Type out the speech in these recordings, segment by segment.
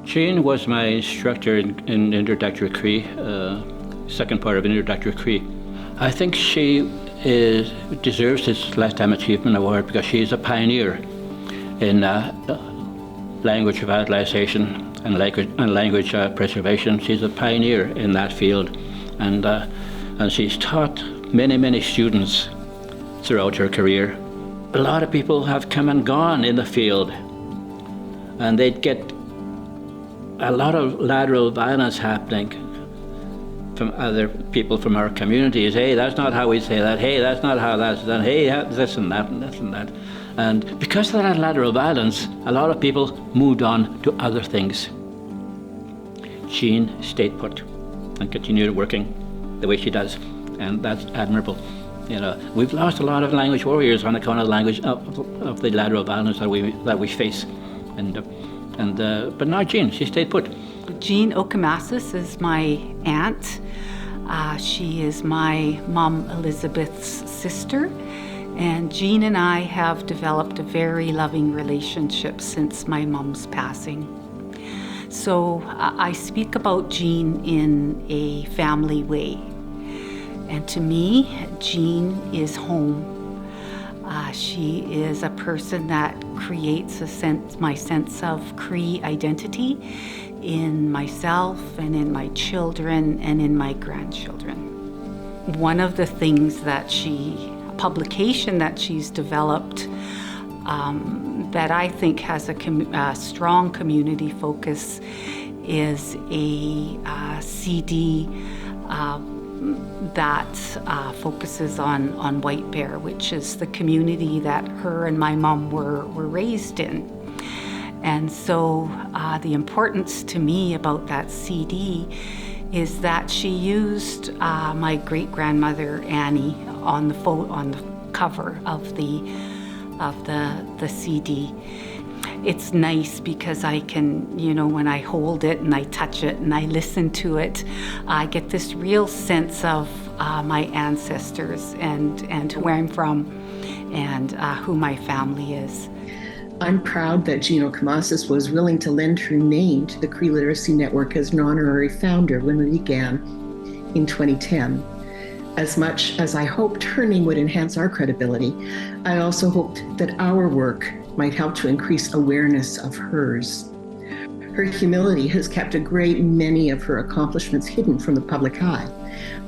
Jean was my instructor in introductory Cree, second part of introductory Cree. I think she deserves this Lifetime Achievement Award because she is a pioneer in language revitalization and language preservation. She's a pioneer in that field, and she's taught many students throughout her career. A lot of people have come and gone in the field, and they'd get a lot of lateral violence happening from other people from our communities. Hey, that's not how we say that. Hey, that's not how that's done. Hey, this and that and this and that. And because of that lateral violence, a lot of people moved on to other things. Jean stayed put and continued working the way she does, and that's admirable. You know, we've lost a lot of language warriors on account of language of the lateral violence that we face, but now Jean, she stayed put. Jean Okimāsis is my aunt. She is my mom Elizabeth's sister, and Jean and I have developed a very loving relationship since my mom's passing. So I speak about Jean in a family way. And to me, Jean is home. She is a person that creates my sense of Cree identity in myself and in my children and in my grandchildren. One of the things that a publication that she's developed that I think has a strong community focus is a CD that focuses on White Bear, which is the community that her and my mom were raised in. And so the importance to me about that CD is that she used my great-grandmother Annie on the cover of the CD. It's nice because I can, when I hold it and I touch it and I listen to it, I get this real sense of my ancestors and where I'm from and who my family is. I'm proud that Jean Okimāsis was willing to lend her name to the Cree Literacy Network as an honorary founder when we began in 2010. As much as I hoped her name would enhance our credibility, I also hoped that our work might help to increase awareness of hers. Her humility has kept a great many of her accomplishments hidden from the public eye.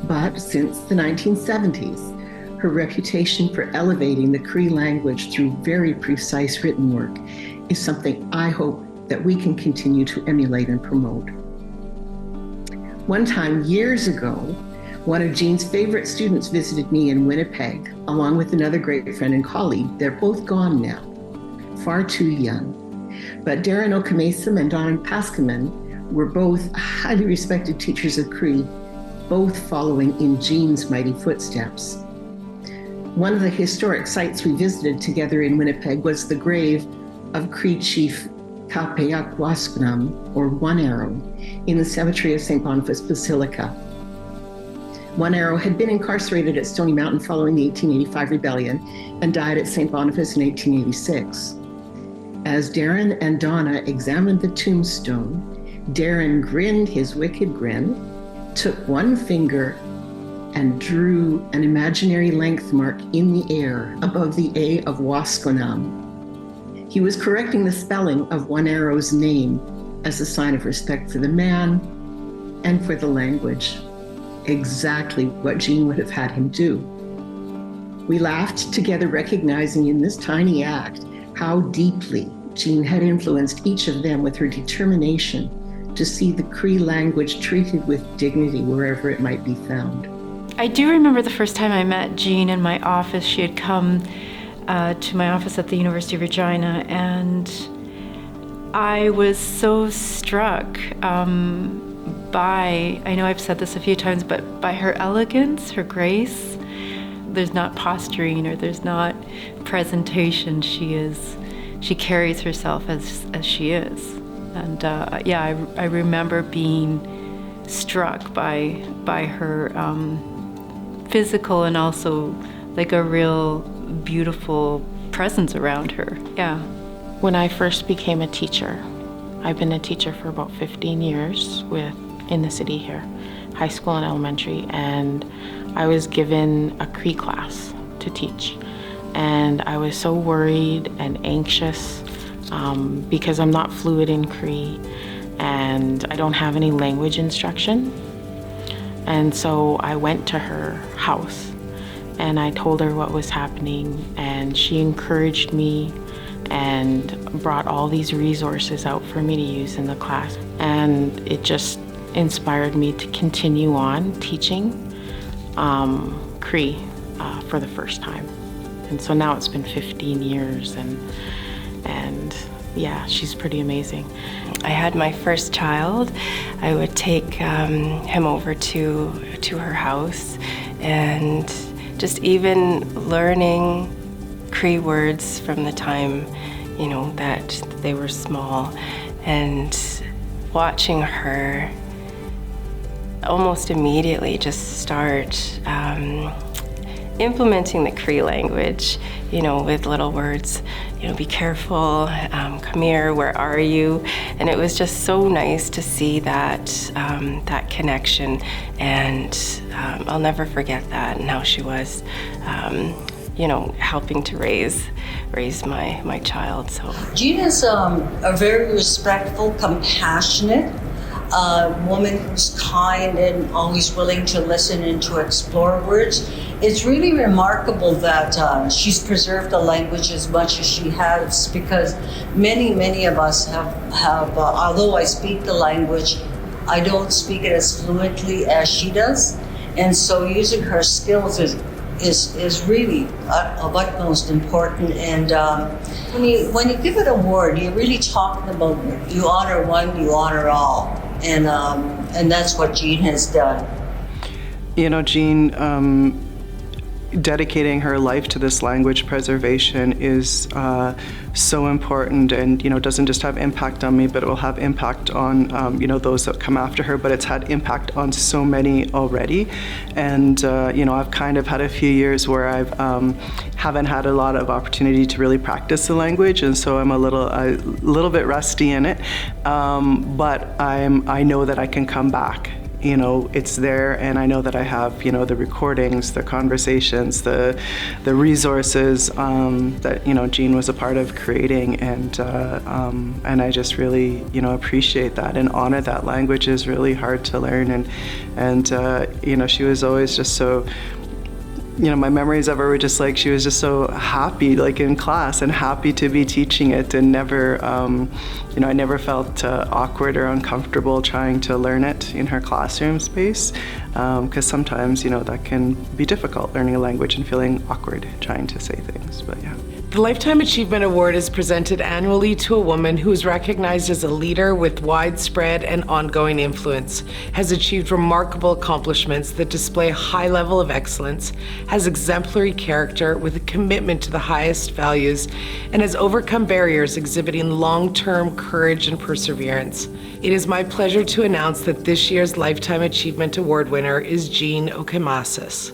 But since the 1970s, her reputation for elevating the Cree language through very precise written work is something I hope that we can continue to emulate and promote. One time, years ago, one of Jean's favorite students visited me in Winnipeg, along with another great friend and colleague. They're both gone now, far too young. But Darren Okimāsis and Don Paskaman were both highly respected teachers of Cree, both following in Jean's mighty footsteps. One of the historic sites we visited together in Winnipeg was the grave of Cree Chief Kapeyak Waskunam, or One Arrow, in the cemetery of St. Boniface Basilica. One Arrow had been incarcerated at Stony Mountain following the 1885 rebellion and died at St. Boniface in 1886. As Darren and Donna examined the tombstone, Darren grinned his wicked grin, took one finger and drew an imaginary length mark in the air above the A of Waskunam. He was correcting the spelling of One Arrow's name as a sign of respect for the man and for the language. Exactly what Jean would have had him do. We laughed together, recognizing in this tiny act how deeply Jean had influenced each of them with her determination to see the Cree language treated with dignity wherever it might be found. I do remember the first time I met Jean in my office. She had come to my office at the University of Regina, and I was so struck by, I know I've said this a few times, but by her elegance, her grace. There's not posturing or there's not presentation. She carries herself as she is. And I remember being struck by her physical and also like a real beautiful presence around her. Yeah. When I first became a teacher, I've been a teacher for about 15 years in the city here, high school and elementary, and I was given a Cree class to teach. And I was so worried and anxious because I'm not fluent in Cree and I don't have any language instruction. And so I went to her house and I told her what was happening, and she encouraged me and brought all these resources out for me to use in the class. And it just inspired me to continue on teaching Cree for the first time. And so now it's been 15 years and yeah, she's pretty amazing. I had my first child. I would take him over to her house, and just even learning Cree words from the time, that they were small, and watching her almost immediately just start implementing the Cree language, with little words, be careful, come here, where are you? And it was just so nice to see that connection, and I'll never forget that, and how she was, helping to raise my child. So Jean is a very respectful, compassionate woman who's kind and always willing to listen and to explore words. It's really remarkable that she's preserved the language as much as she has, because many of us have although I speak the language, I don't speak it as fluently as she does. And so using her skills is really of utmost important. And when you give an award, you're really talking about you honor one, you honor all. And that's what Jean has done. Jean, dedicating her life to this language preservation is so important, and doesn't just have impact on me, but it will have impact on those that come after her. But it's had impact on so many already, and I've kind of had a few years where I've haven't had a lot of opportunity to really practice the language, and so I'm a little bit rusty in it, but I know that I can come back. It's there, and I know that I have, the recordings, the conversations, the resources that, Jean was a part of creating, and I just really, appreciate that and honor that. Language is really hard to learn, and she was always just so, my memories of her were just like, she was just so happy, like in class, and happy to be teaching it, and never, I never felt awkward or uncomfortable trying to learn it in her classroom space, because sometimes, that can be difficult, learning a language and feeling awkward trying to say things, but yeah. The Lifetime Achievement Award is presented annually to a woman who is recognized as a leader with widespread and ongoing influence, has achieved remarkable accomplishments that display a high level of excellence, has exemplary character with a commitment to the highest values, and has overcome barriers exhibiting long-term courage and perseverance. It is my pleasure to announce that this year's Lifetime Achievement Award winner is Jean Okimāsis.